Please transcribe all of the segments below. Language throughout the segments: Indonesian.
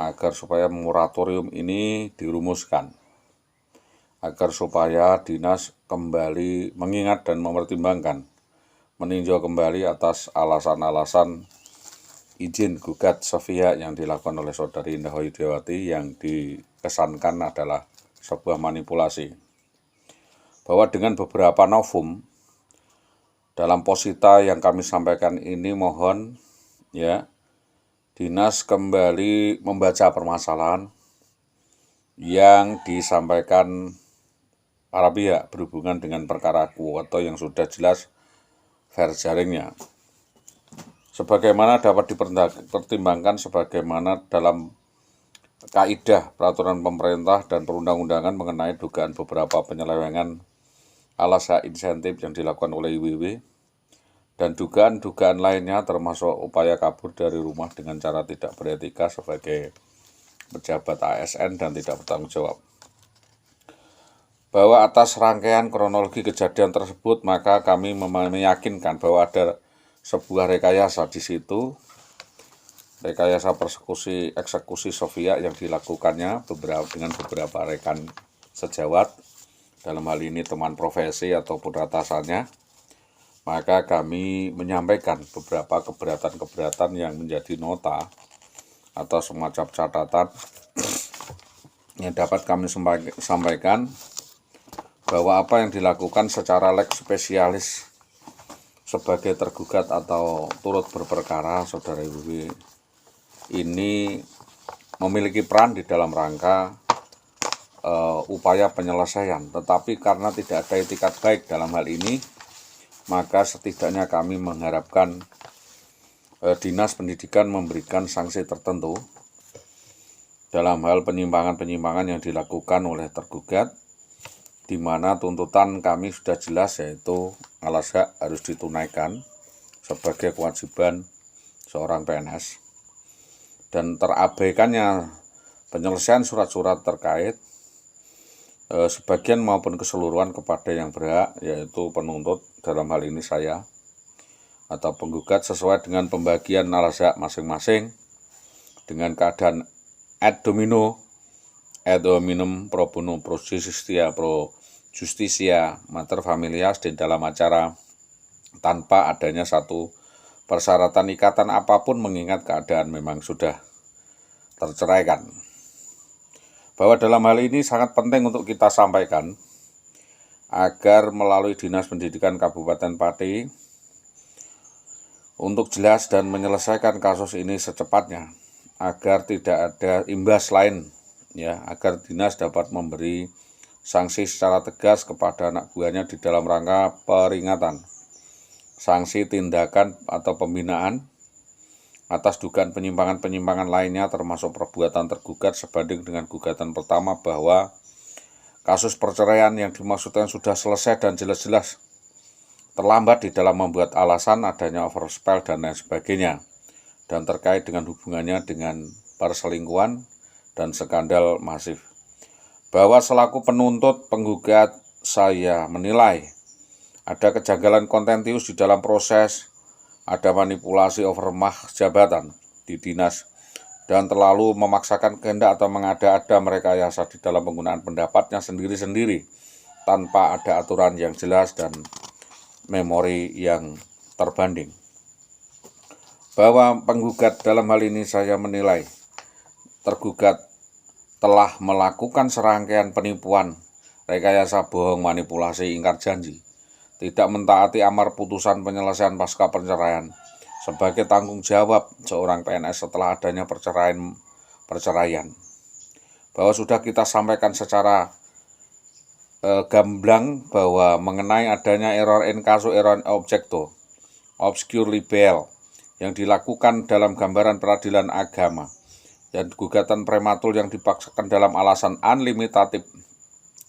agar supaya moratorium ini dirumuskan, agar supaya dinas kembali mengingat dan mempertimbangkan, meninjau kembali atas alasan-alasan izin gugat sepihak yang dilakukan oleh saudari Indah Widiawati yang dikesankan adalah sebuah manipulasi. Bahwa dengan beberapa novum dalam posita yang kami sampaikan ini, mohon ya dinas kembali membaca permasalahan yang disampaikan para pihak berhubungan dengan perkara kuoto yang sudah jelas fair jaringnya. Sebagaimana dapat dipertimbangkan sebagaimana dalam kaidah peraturan pemerintah dan perundang-undangan mengenai dugaan beberapa penyelewengan alas hak insentif yang dilakukan oleh IWW dan dugaan-dugaan lainnya termasuk upaya kabur dari rumah dengan cara tidak beretika sebagai pejabat ASN dan tidak bertanggung jawab. Bahwa atas rangkaian kronologi kejadian tersebut, maka kami meyakinkan bahwa ada sebuah rekayasa di situ, rekayasa persekusi eksekusi sepihak yang dilakukannya dengan beberapa rekan sejawat, dalam hal ini teman profesi ataupun atasannya. Maka kami menyampaikan beberapa keberatan-keberatan yang menjadi nota atau semacam catatan yang dapat kami sampaikan, bahwa apa yang dilakukan secara lex spesialis sebagai tergugat atau turut berperkara saudara IWW ini memiliki peran di dalam rangka upaya penyelesaian, tetapi karena tidak ada etikat baik dalam hal ini, maka setidaknya kami mengharapkan Dinas Pendidikan memberikan sanksi tertentu dalam hal penyimpangan-penyimpangan yang dilakukan oleh tergugat, di mana tuntutan kami sudah jelas, yaitu alas hak harus ditunaikan sebagai kewajiban seorang PNS, dan terabaikannya penyelesaian surat-surat terkait sebagian maupun keseluruhan kepada yang berhak, yaitu penuntut, dalam hal ini saya, atau penggugat, sesuai dengan pembagian alas hak masing-masing dengan keadaan ad hominem pro bono pro justisia mater familias di dalam acara tanpa adanya satu persyaratan ikatan apapun, mengingat keadaan memang sudah terceraikan. Bahwa dalam hal ini sangat penting untuk kita sampaikan agar melalui Dinas Pendidikan Kabupaten Pati untuk jelas dan menyelesaikan kasus ini secepatnya, agar tidak ada imbas lain, ya, agar dinas dapat memberi sanksi secara tegas kepada anak buahnya di dalam rangka peringatan, sanksi tindakan atau pembinaan atas dugaan penyimpangan-penyimpangan lainnya, termasuk perbuatan tergugat sebanding dengan gugatan pertama, bahwa kasus perceraian yang dimaksudkan sudah selesai dan jelas-jelas terlambat di dalam membuat alasan adanya overspell dan lain sebagainya, dan terkait dengan hubungannya dengan perselingkuhan dan skandal masif. Bahwa selaku penuntut penggugat, saya menilai ada kejanggalan kontentius di dalam proses, ada manipulasi overmah jabatan di dinas, dan terlalu memaksakan kehendak atau mengada-ada merekayasa di dalam penggunaan pendapatnya sendiri-sendiri tanpa ada aturan yang jelas dan memori yang terbanding. Bahwa penggugat, dalam hal ini saya menilai tergugat telah melakukan serangkaian penipuan, rekayasa bohong, manipulasi, ingkar janji, tidak mentaati amar putusan penyelesaian pasca perceraian sebagai tanggung jawab seorang PNS setelah adanya perceraian. Bahwa sudah kita sampaikan secara gamblang bahwa mengenai adanya error in casu, error in objecto, obscure libel yang dilakukan dalam gambaran peradilan agama, dan gugatan prematur yang dipaksakan dalam alasan unlimitatif,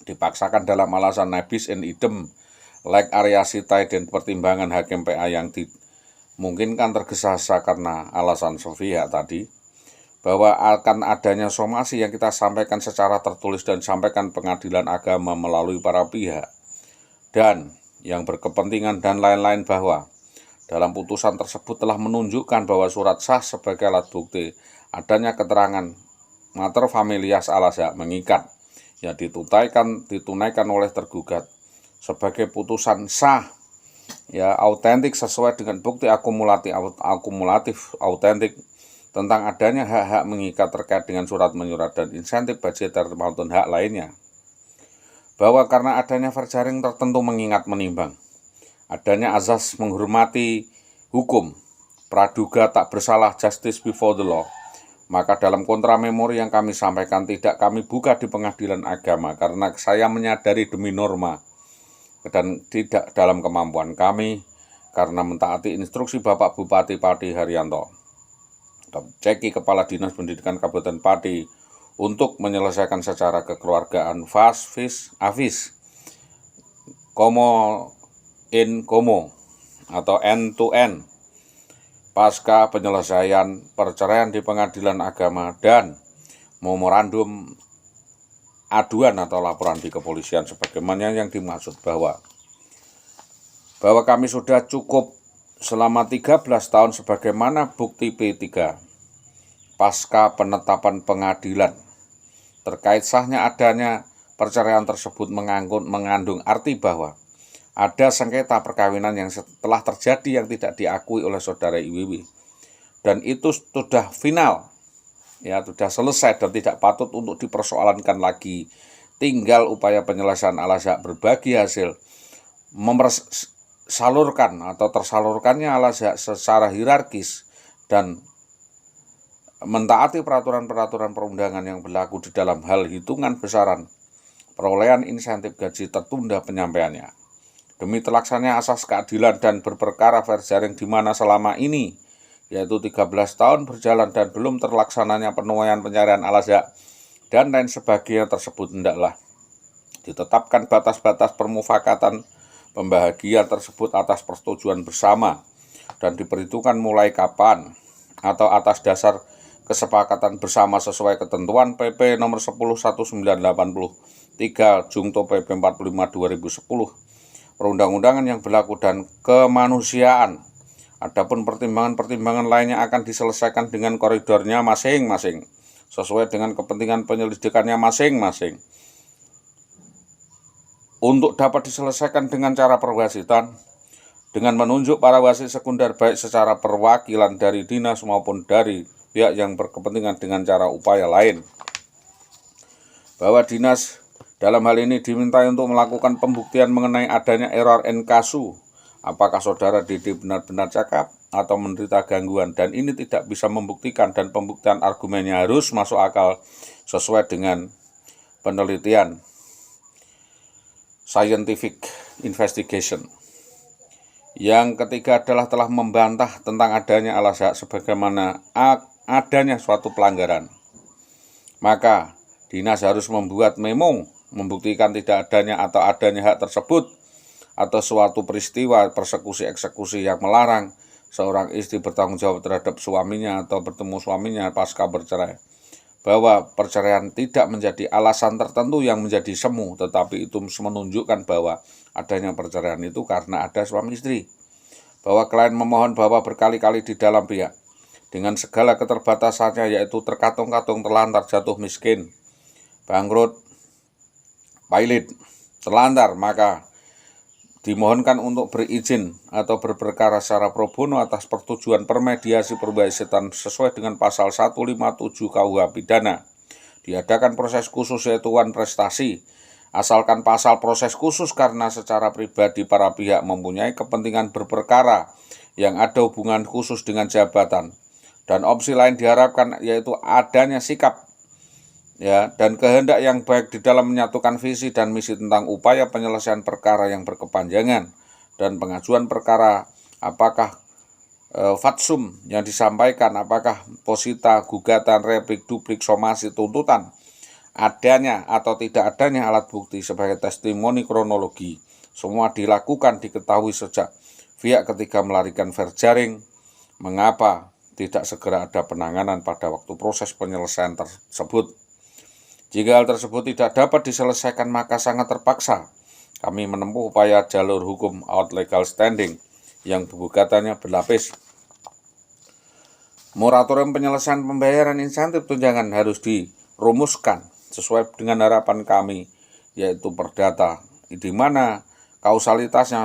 dipaksakan dalam alasan nebis in idem, like ariasitae, dan pertimbangan hakim PA yang dimungkinkan tergesa-gesa karena alasan sepihak tadi, bahwa akan adanya somasi yang kita sampaikan secara tertulis dan sampaikan pengadilan agama melalui para pihak dan yang berkepentingan dan lain-lain, bahwa dalam putusan tersebut telah menunjukkan bahwa surat sah sebagai alat bukti adanya keterangan mater familias Al-Azhar mengikat yang ditunaikan oleh tergugat sebagai putusan sah, ya, autentik sesuai dengan bukti akumulatif autentik tentang adanya hak-hak mengikat terkait dengan surat menyurat dan insentif budgeter maupun hak lainnya. Bahwa karena adanya verjaring tertentu mengingat menimbang adanya azas menghormati hukum, praduga tak bersalah, justice before the law, maka dalam kontra memori yang kami sampaikan tidak kami buka di pengadilan agama karena saya menyadari demi norma dan tidak dalam kemampuan kami karena mentaati instruksi Bapak Bupati Pati Haryanto, Ceki Kepala Dinas Pendidikan Kabupaten Pati, untuk menyelesaikan secara kekeluargaan Afis Komo in Komo atau end to end pasca penyelesaian perceraian di pengadilan agama dan memorandum aduan atau laporan di kepolisian sebagaimana yang dimaksud bahwa kami sudah cukup selama 13 tahun sebagaimana bukti P3 pasca penetapan pengadilan terkait sahnya adanya perceraian tersebut mengandung arti bahwa ada sengketa perkawinan yang setelah terjadi yang tidak diakui oleh saudara IWW dan itu sudah final, ya, sudah selesai dan tidak patut untuk dipersoalankan lagi. Tinggal upaya penyelesaian Al-Azhar berbagi hasil salurkan atau tersalurkannya Al-Azhar secara hierarkis dan mentaati peraturan-peraturan perundangan yang berlaku di dalam hal hitungan besaran perolehan insentif gaji tertunda penyampaiannya. Demi terlaksananya asas keadilan dan berperkara verjaring di mana selama ini, yaitu 13 tahun berjalan dan belum terlaksananya penuaian pencarian Al-Azhar dan lain sebagainya tersebut hendaklah ditetapkan batas-batas permufakatan pembahagian tersebut atas persetujuan bersama dan diperhitungkan mulai kapan atau atas dasar kesepakatan bersama sesuai ketentuan PP nomor 10 1983 Jungto PP 45 2010 perundang-undangan yang berlaku dan kemanusiaan. Adapun pertimbangan-pertimbangan lainnya akan diselesaikan dengan koridornya masing-masing sesuai dengan kepentingan penyelidikannya masing-masing. Untuk dapat diselesaikan dengan cara perwasitan dengan menunjuk para wasit sekunder baik secara perwakilan dari dinas maupun dari pihak yang berkepentingan dengan cara upaya lain. Bahwa dinas dalam hal ini dimintai untuk melakukan pembuktian mengenai adanya error in casu, apakah saudara Dede benar-benar cakap atau menderita gangguan, dan ini tidak bisa membuktikan dan pembuktian argumennya harus masuk akal sesuai dengan penelitian scientific investigation. Yang ketiga adalah telah membantah tentang adanya Al-Azhar sebagaimana adanya suatu pelanggaran. Maka dinas harus membuat memo membuktikan tidak adanya atau adanya hak tersebut atau suatu peristiwa persekusi eksekusi yang melarang seorang istri bertanggung jawab terhadap suaminya atau bertemu suaminya pasca bercerai, bahwa perceraian tidak menjadi alasan tertentu yang menjadi semu, tetapi itu menunjukkan bahwa adanya perceraian itu karena ada suami istri, bahwa klien memohon bahwa berkali-kali di dalam pihak dengan segala keterbatasannya, yaitu terkatung-katung, terlantar, jatuh miskin, bangkrut, pailit, terlantar, maka dimohonkan untuk berizin atau berperkara secara pro bono atas persetujuan permediasi perwasitan sesuai dengan pasal 157 KUH pidana. Diadakan proses khusus yaitu wan prestasi, asalkan pasal proses khusus karena secara pribadi para pihak mempunyai kepentingan berperkara yang ada hubungan khusus dengan jabatan. Dan opsi lain diharapkan yaitu adanya sikap, ya, dan kehendak yang baik di dalam menyatukan visi dan misi tentang upaya penyelesaian perkara yang berkepanjangan dan pengajuan perkara, apakah fatsum yang disampaikan, apakah posita, gugatan, replik, duplik, somasi, tuntutan, adanya atau tidak adanya alat bukti sebagai testimoni kronologi, semua dilakukan diketahui sejak pihak ketika melarikan verjaring. Mengapa tidak segera ada penanganan pada waktu proses penyelesaian tersebut? Jika hal tersebut tidak dapat diselesaikan, maka sangat terpaksa kami menempuh upaya jalur hukum out legal standing yang gugatannya berlapis. Moratorium penyelesaian pembayaran insentif tunjangan harus rumuskan sesuai dengan harapan kami, yaitu perdata, di mana kausalitasnya